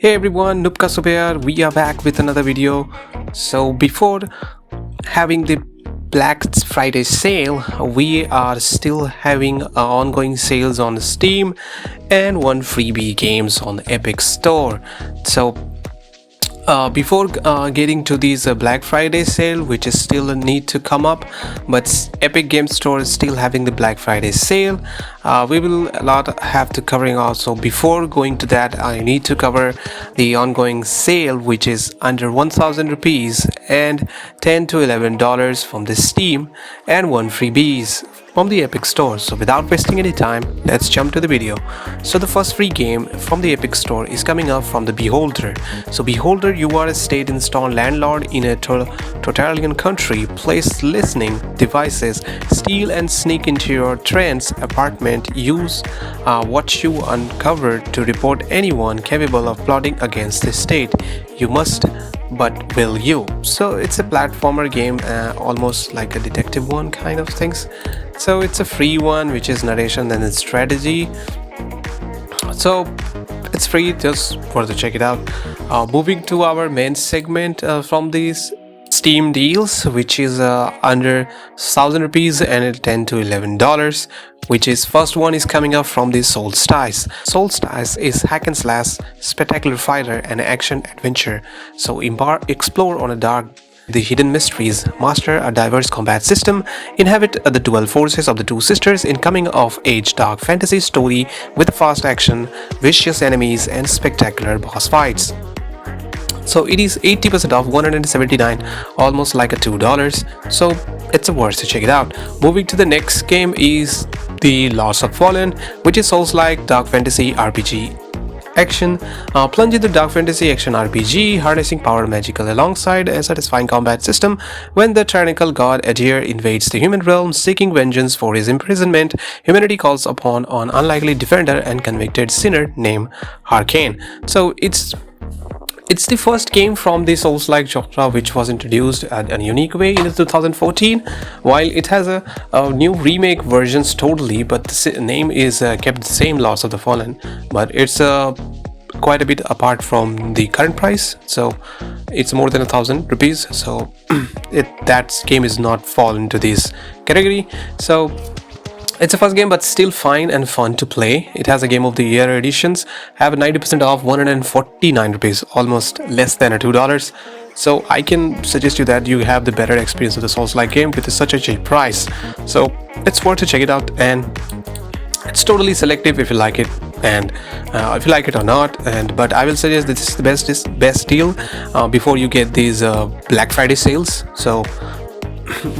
Hey everyone, Nupka Super, we are back with another video. So before having the Black Friday sale, we are still having ongoing sales on Steam and one freebie games on Epic Store. So before getting to these Black Friday sale, which is still a need to come up, but Epic Game Store is still having the Black Friday sale. We will not have to covering also. Before going to that, I need to cover the ongoing sale, which is under 1000 rupees and $10 to $11 from the Steam and one freebies from the Epic Store. So without wasting any time, let's jump to the video. So the first free game from the Epic Store is coming up from the Beholder. So Beholder, you are a state-installed landlord in a totalitarian country. Place listening devices, steal and sneak into your tenant's apartment. Use what you uncover to report anyone capable of plotting against the state. You must, but will you? So it's a platformer game, almost like a detective one kind of things. So it's a free one, which is narration and it's strategy. So it's free, just for to check it out. Moving to our main segment from these Steam deals, which is under 1000 rupees and $10 to $11, which is first one is coming up from the Soulstice. Soulstice is hack and slash, spectacular fighter and action adventure. So explore on a dark the hidden mysteries, master a diverse combat system, inhabit the dual forces of the two sisters in coming-of-age dark fantasy story with fast action, vicious enemies and spectacular boss fights. So it is 80% off, $179, almost like a $2. So it's worth to check it out. Moving to the next game is the Lords of Fallen, which is Souls-like dark fantasy RPG action. Plunge into dark fantasy action RPG, harnessing power magical alongside a satisfying combat system. When the tyrannical god Adir invades the human realm, seeking vengeance for his imprisonment, humanity calls upon an unlikely defender and convicted sinner named Harkane. So it's the first game from the Souls-like genre which was introduced in a unique way in 2014. While it has a new remake versions totally, but the name is kept the same, Lords of the Fallen, but it's quite a bit apart from the current price. So it's more than 1000 rupees. So that game is not fall into this category. So it's a first game, but still fine and fun to play. It has a Game of the Year editions, have a 90% off, 149 rupees, almost less than a $2. So I can suggest you that you have the better experience of the Souls-like game with such a cheap price. So it's worth to check it out, and it's totally selective if you like it, and if you like it or not. But I will suggest this is the best deal before you get these Black Friday sales. So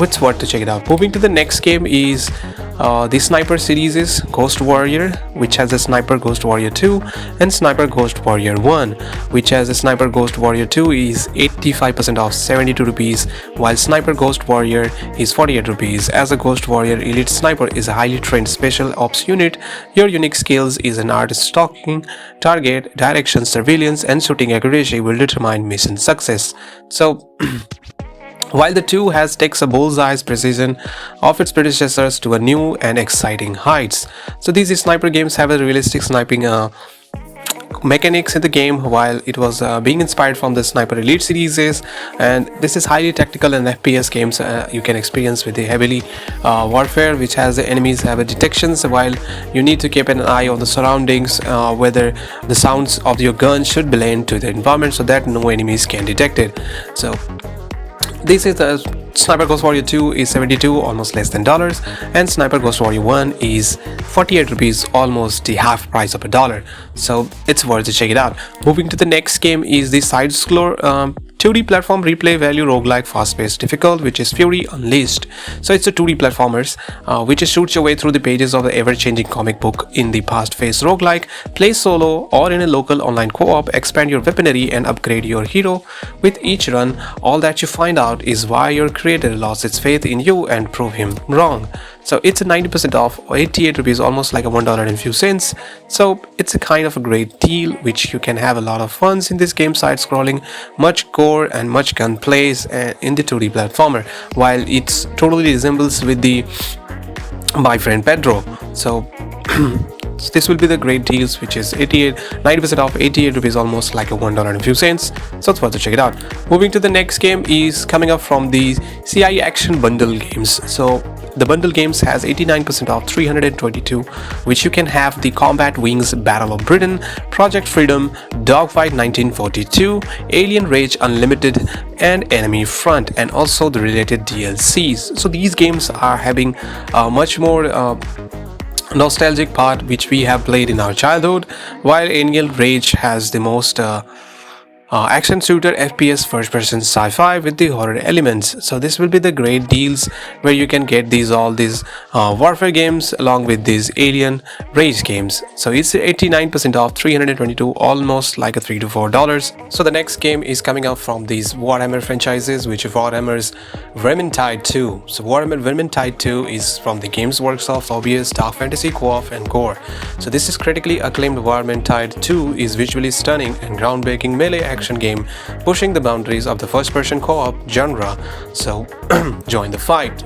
it's worth to check it out. Moving to the next game is the Sniper series is Ghost Warrior, which has a Sniper Ghost Warrior 2 and Sniper Ghost Warrior 1, which has a Sniper Ghost Warrior 2 is 85% off, 72 rupees, while Sniper Ghost Warrior is 48 rupees. As a Ghost Warrior, Elite Sniper is a highly trained special ops unit. Your unique skills is an art stalking, target, direction, surveillance and shooting accuracy will determine mission success. So while the 2 takes a bullseye's precision of its predecessors to a new and exciting heights. So these sniper games have a realistic sniping mechanics in the game, while it was being inspired from the Sniper Elite series, and this is highly tactical and FPS games you can experience with the heavily warfare, which has the enemies have a detections, while you need to keep an eye on the surroundings, whether the sounds of your gun should blend to the environment so that no enemies can detect it. So this is the Sniper Ghost Warrior 2 is 72, almost less than $, and Sniper Ghost Warrior 1 is 48 rupees, almost the half price of $1. So it's worth to check it out. Moving to the next game is the side-scroller 2D platform replay value roguelike fast-paced difficult, which is Fury Unleashed. So it's a 2D platformers which shoots your way through the pages of the ever-changing comic book in the past-phase roguelike. Play solo or in a local online co-op, expand your weaponry and upgrade your hero with each run. All that you find out is why your creator lost its faith in you and prove him wrong. So it's a 90% off, 88 rupees, almost like a $1 and a few cents. So it's a kind of a great deal, which you can have a lot of fun in this game. Side scrolling, much gore and much gunplays in the 2D platformer, while it totally resembles with the My Friend Pedro. So So this will be the great deals, which is 90% off, 88 rupees, almost like a $1 and a few cents. So it's worth to check it out. Moving to the next game is coming up from the CI Action Bundle games. So the bundle games has 89% off, 322, which you can have the Combat Wings Battle of Britain, Project Freedom, Dogfight 1942, Alien Rage Unlimited, and Enemy Front, and also the related DLCs. So these games are having much more nostalgic part which we have played in our childhood, while Alien Rage has the most action shooter FPS first person sci-fi with the horror elements. So this will be the great deals where you can get all these warfare games along with these Alien Rage games. So it's 89% off, 322, almost like a $3 to $4. So the next game is coming out from these Warhammer franchises, which is Warhammer's Vermintide 2. So Warhammer Vermintide 2 is from the Games Workshop Obvious Dark Fantasy Co-op and Core. So this is critically acclaimed. Vermintide 2 is visually stunning and groundbreaking melee action game, pushing the boundaries of the first-person co-op genre. So join the fight.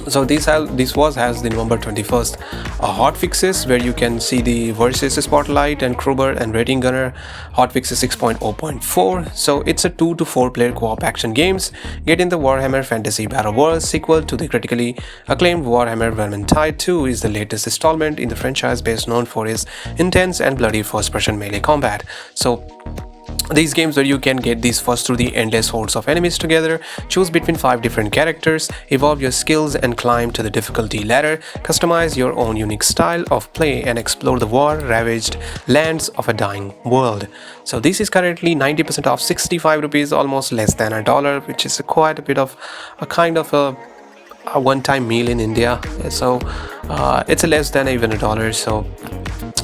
So this has the November 21st hotfixes, where you can see the Versus Spotlight and Kruber and Rating Gunner hotfixes 6.0.4. So it's a 2 to 4 player co-op action games getting the Warhammer Fantasy Battle World sequel to the critically acclaimed Warhammer Vermintide 2 is the latest installment in the franchise, best known for its intense and bloody first-person melee combat. So these games where you can get these first through the endless hordes of enemies together, choose between 5 different characters, evolve your skills and climb to the difficulty ladder, customize your own unique style of play and explore the war-ravaged lands of a dying world. So this is currently 90% off, 65 rupees, almost less than $1, which is quite a bit of a kind of a one-time meal in India. So it's less than even $1, so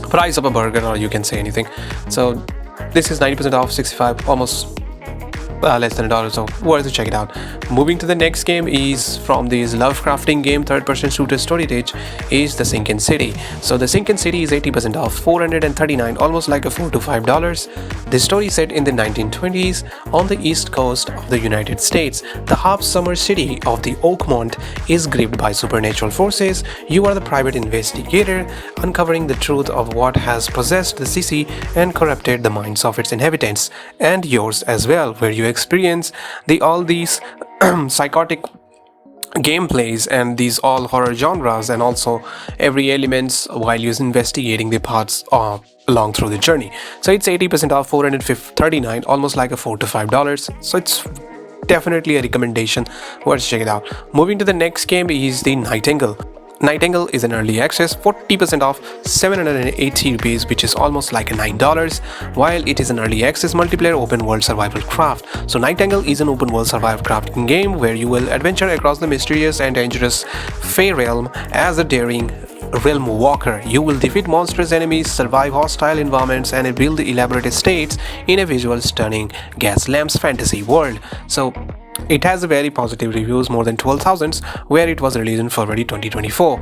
price of a burger, or you can say anything. So this is 90% off, 65, almost less than $1, so worth to check it out. Moving to the next game is from this Lovecraftian game, third-person shooter story stage, is the Sinking City. So the Sinking City is 80% off, 439, almost like a $4 to $5. The story set in the 1920s on the east coast of the United States. The half-summer city of the Oakmont is gripped by supernatural forces. You are the private investigator, uncovering the truth of what has possessed the city and corrupted the minds of its inhabitants, and yours as well, where you experience all these psychotic gameplays and these all horror genres, and also every elements while you're investigating the parts along through the journey. So it's 80% off, 439, almost like a $4 to $5. So it's definitely a recommendation, worth check it out. Moving to the next game is the Nightingale. Nightingale is an early access, 40% off, 780 rupees, which is almost like a $9, while it is an early access multiplayer open world survival craft. So Nightingale is an open world survival crafting game where you will adventure across the mysterious and dangerous Fey realm as a daring realm walker. You will defeat monstrous enemies, survive hostile environments, and build elaborate estates in a visual stunning gas lamps fantasy world. So it has a very positive reviews, more than 12,000, where it was released in February 2024.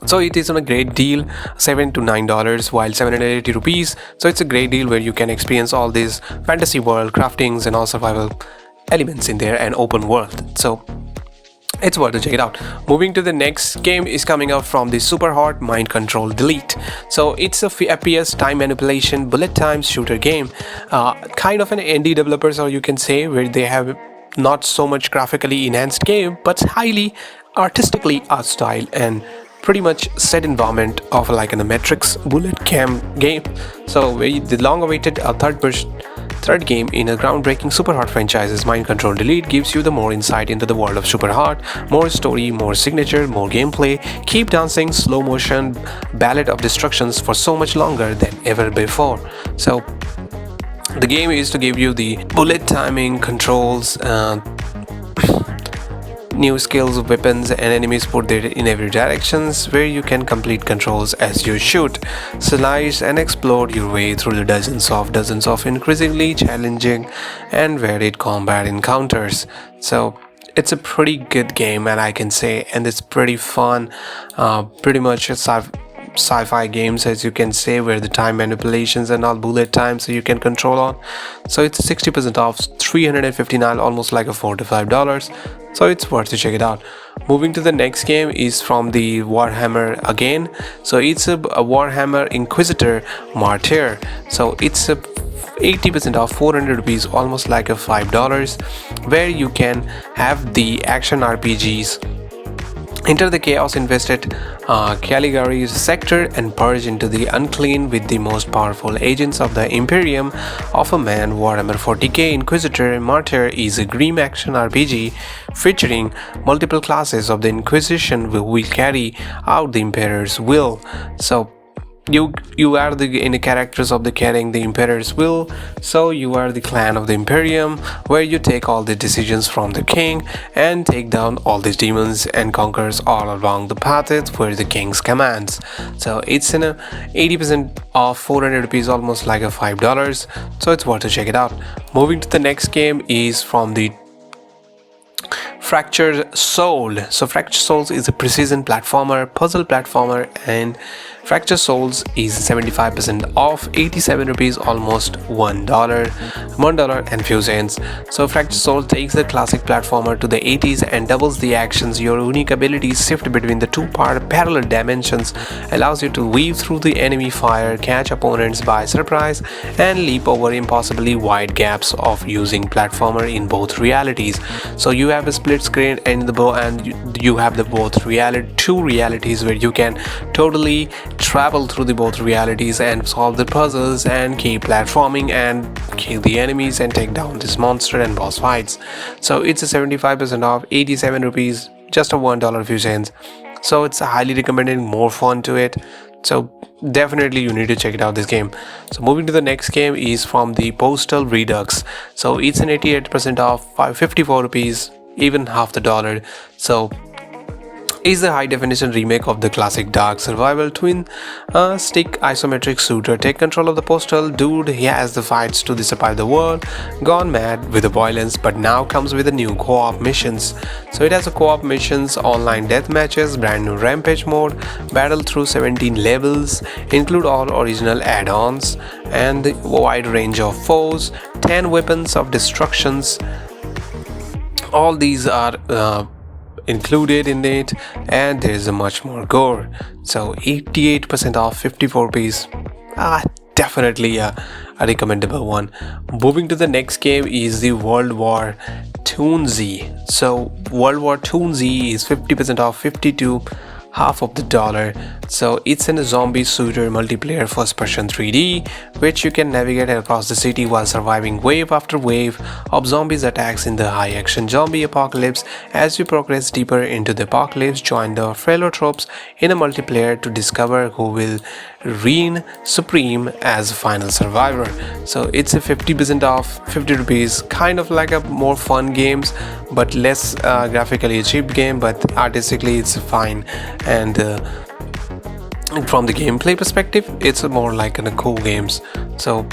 So it is on a great deal, $7 to $9, while 780 rupees. So it's a great deal where you can experience all these fantasy world craftings and all survival elements in there and open world. So it's worth to check it out. Moving to the next game is coming out from the SUPERHOT Mind Control Delete. So it's a FPS time manipulation bullet time shooter game, kind of an indie developers, or you can say, where they have not so much graphically enhanced game, but highly artistically art style and pretty much set environment of like in a Matrix bullet cam game. So the long-awaited third game in a groundbreaking SUPERHOT franchise's Mind Control Delete gives you the more insight into the world of SUPERHOT, more story, more signature, more gameplay, keep dancing, slow motion, ballad of destructions for so much longer than ever before. So the game is to give you the bullet timing, controls, new skills, weapons and enemies put there in every directions, where you can complete controls as you shoot, slice and explore your way through the dozens of increasingly challenging and varied combat encounters. So it's a pretty good game, and I can say, and it's pretty fun, pretty much sci-fi games, as you can say, where the time manipulations and all bullet time so you can control on. So it's 60% off, $359, almost like a $4 to $5. So it's worth to check it out. Moving to the next game is from the Warhammer again. So it's a Warhammer Inquisitor Martyr. So it's a 80% off, 400 rupees, almost like a $5, where you can have the action RPGs. Enter the chaos-infested Caligari's sector and purge into the unclean with the most powerful agents of the Imperium of a Man. Warhammer 40k Inquisitor Martyr is a grim action RPG featuring multiple classes of the Inquisition who will carry out the Emperor's will. So you are the characters of the carrying the Emperor's will. So you are the clan of the Imperium, where you take all the decisions from the king and take down all these demons and conquers all along the paths where the king's commands. So it's in a 80% off, 400 rupees, almost like a $5. So it's worth to check it out. Moving to the next game is from the Fractured Soul. So Fractured Souls is a precision platformer, puzzle platformer, and Fractured Souls is 75% off, 87 rupees, almost $1 and few cents. So Fractured Soul takes the classic platformer to the 80s and doubles the actions. Your unique abilities shift between the two-part parallel dimensions, allows you to weave through the enemy fire, catch opponents by surprise, and leap over impossibly wide gaps of using platformer in both realities. So you have a split screen and you have the two realities where you can totally travel through the both realities and solve the puzzles and keep platforming and kill the enemies and take down this monster and boss fights. So it's a 75% off, 87 rupees, just a $1 few cents. So it's highly recommended, more fun to it. So definitely you need to check it out, this game. So moving to the next game is from the Postal Redux. So it's an 88% off, 54 rupees, even half the dollar. So is a high-definition remake of the classic dark survival twin stick isometric shooter. Take control of the postal dude. He has the fights to survive the world, gone mad with the violence, but now comes with a new co-op missions. So it has a co-op missions, online death matches, brand new rampage mode, battle through 17 levels, include all original add-ons, and a wide range of foes, 10 weapons of destructions. All these are included in it, and there's a much more gore. So 88% off, 54 rupees. Definitely a recommendable one. Moving to the next game is the War ToonZ. So War ToonZ is 50% off, 52, half of the dollar. So it's in a zombie shooter multiplayer first-person 3D, which you can navigate across the city while surviving wave after wave of zombies attacks in the high-action zombie apocalypse. As you progress deeper into the apocalypse, join the fellow troops in a multiplayer to discover who will reign supreme as final survivor. So it's a 50% off, 50 rupees, kind of like a more fun games, but less graphically cheap game, but artistically it's fine. And from the gameplay perspective, it's more like in a cool games. So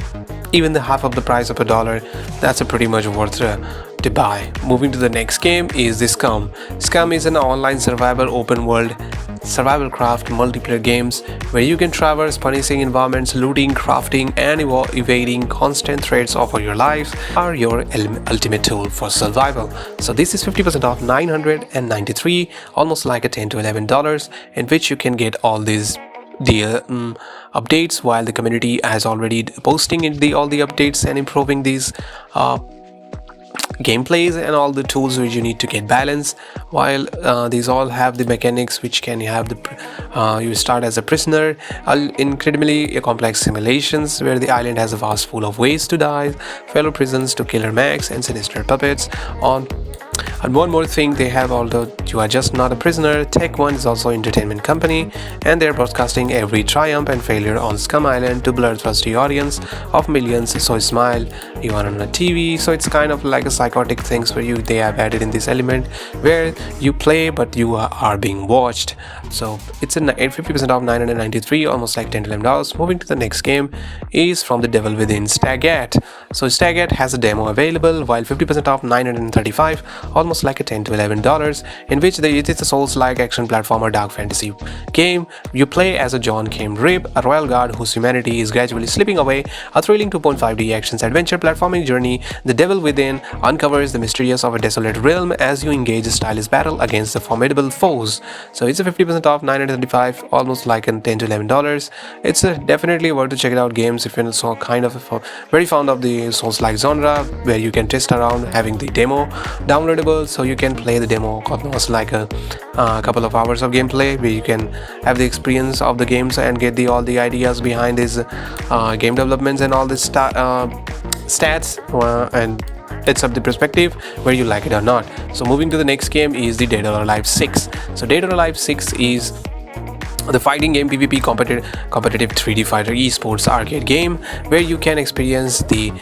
even the half of the price of $1, that's a pretty much worth to buy. Moving to the next game is the SCUM. SCUM is an online survival open world survival craft multiplayer games where you can traverse punishing environments, looting, crafting, and evading constant threats of your life are your ultimate tool for survival. So this is 50% off, $993, almost like a $10 to $11, in which you can get all these updates, while the community has already posting all the updates and improving these gameplays and all the tools which you need to get balance. While these all have the mechanics which can have the you start as a prisoner, incredibly complex simulations where the island has a vast pool of ways to die, fellow prisons to killer mechs and sinister puppets on. And one more thing they have, although you are just not a prisoner, Tech One is also an entertainment company, and they're broadcasting every triumph and failure on Scum Island to bloodthirsty audience of millions. So smile, you are on a TV, so it's kind of like a psychotic things where they have added in this element where you play but you are being watched. So it's a 50% off, $993, almost like $10 to $11. Moving to the next game is from the Devil Within, Satgat. So Satgat has a demo available, while 50% off, $935, almost almost like a $10 to $11, in which it is a Souls-like action platformer dark fantasy game. You play as a John Kim Rib, a royal guard whose humanity is gradually slipping away. A thrilling 2.5D action adventure platforming journey, the devil within uncovers the mysteries of a desolate realm as you engage a stylish battle against the formidable foes. So it's a 50% off, $935, almost like a $10 to $11. It's definitely worth to check it out games if you're so kind of very fond of the Souls-like genre, where you can test around, having the demo downloadable, so you can play the demo almost like a couple of hours of gameplay, where you can have the experience of the games and get all the ideas behind these game developments and all this stats, and it's up the perspective where you like it or not. So moving to the next game is the Dead or Alive 6. So Dead or Alive 6 is the fighting game PvP competitive 3D fighter esports arcade game, where you can experience the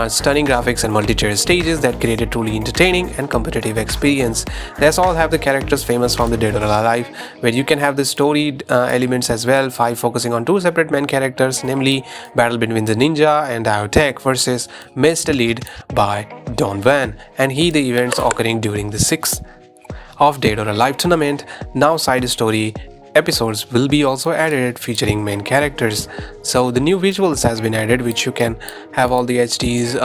stunning graphics and multi-tier stages that create a truly entertaining and competitive experience. These all have the characters famous from the Dead or Alive, where you can have the story elements as well, 5 focusing on 2 separate main characters, namely battle between the ninja and Iotech versus Mr. lead by Don Van, and the events occurring during the 6th of Dead or Alive tournament. Now side story episodes will be also added featuring main characters. So the new visuals has been added, which you can have all the HDs,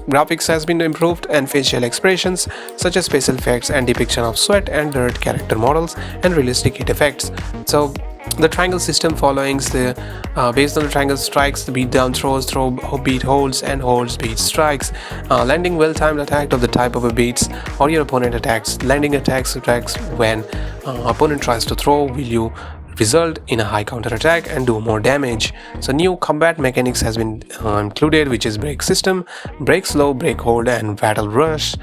graphics has been improved, and facial expressions such as facial effects and depiction of sweat and dirt character models and realistic hit effects. So the triangle system followings the based on the triangle strikes, the beat down throws, throw beat holds, and holds beat strikes, landing well-timed attack of the type of a beats or your opponent attacks. Landing attacks when opponent tries to throw, will you result in a high counter attack and do more damage. So new combat mechanics has been included, which is break system, break slow, break hold, and battle rush.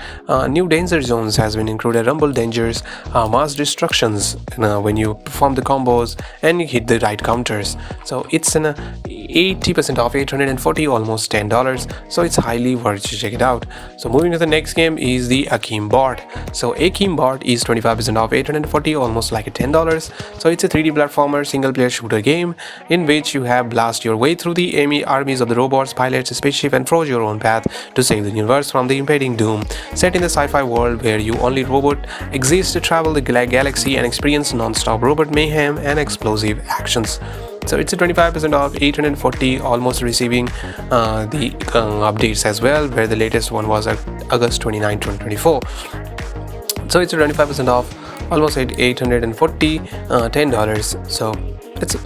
New danger zones has been included, rumble dangers, mass destructions when you perform the combos and you hit the right counters. So it's an 80% off, $840, almost $10, so it's highly worth to check it out. So moving to the next game is the Akimbot. So Akimbot is 25% off, $840, almost like a $10. So it's a 3D platformer single player shooter game in which you have blast your way through the enemy armies of the robots, pilots, spaceship, and forge your own path to save the universe from the impending doom. Set in the sci-fi world where you only robot exist to travel the galaxy and experience non-stop robot mayhem and explosive actions. So it's a 25% off, $840, almost receiving the updates as well, where the latest one was at August 29, 2024. So it's a 25% off, almost at $840, $10. So it's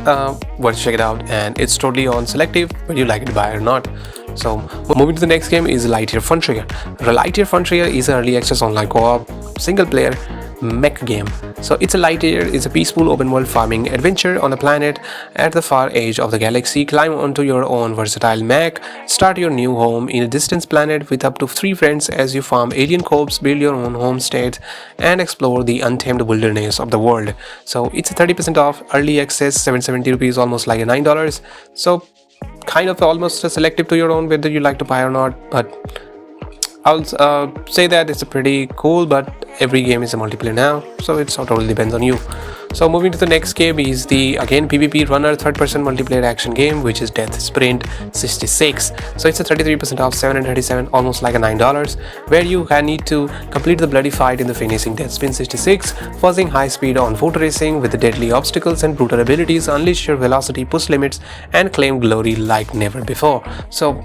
worth to check it out, and it's totally on selective whether you like it buy or not. So moving to the next game is Lightyear Frontier. Lightyear Frontier is an early access online co-op single player mech game. So it's a Lightyear is a peaceful open world farming adventure on a planet at the far edge of the galaxy. Climb onto your own versatile mech, start your new home in a distant planet with up to 3 friends as you farm alien corpses, build your own homestead, and explore the untamed wilderness of the world. So it's a 30% off, early access, $770, almost like a $9. So kind of almost selective to your own whether you like to buy or not, but I'll say that it's a pretty cool, but every game is a multiplayer now, so it totally depends on you. So moving to the next game is the again PvP runner third-person multiplayer action game, which is DeathSprint 66. So it's a 33% off, $737, almost like a $9, where you need to complete the bloody fight in the finishing DeathSprint 66, forcing high speed on foot racing with the deadly obstacles and brutal abilities, unleash your velocity, push limits, and claim glory like never before. So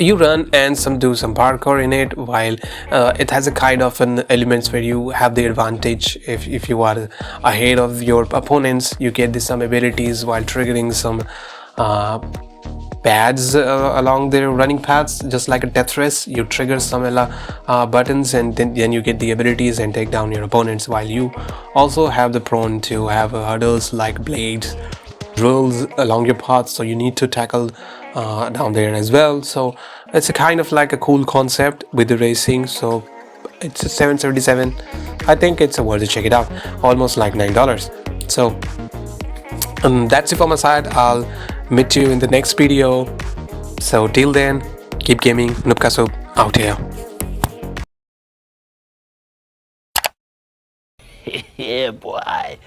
you run and do some parkour in it, while it has a kind of an elements where you have the advantage if you are ahead of your opponents. You get some abilities while triggering some pads along their running paths, just like a death race. You trigger some buttons, and then you get the abilities and take down your opponents, while you also have the prone to have hurdles like blades, drills along your path, so you need to tackle down there as well. So it's a kind of like a cool concept with the racing. So it's a $777. I think it's worth to check it out, almost like $9. So that's it from my side. I'll meet you in the next video. So till then, keep gaming. Nupkasub out here. Yeah, boy.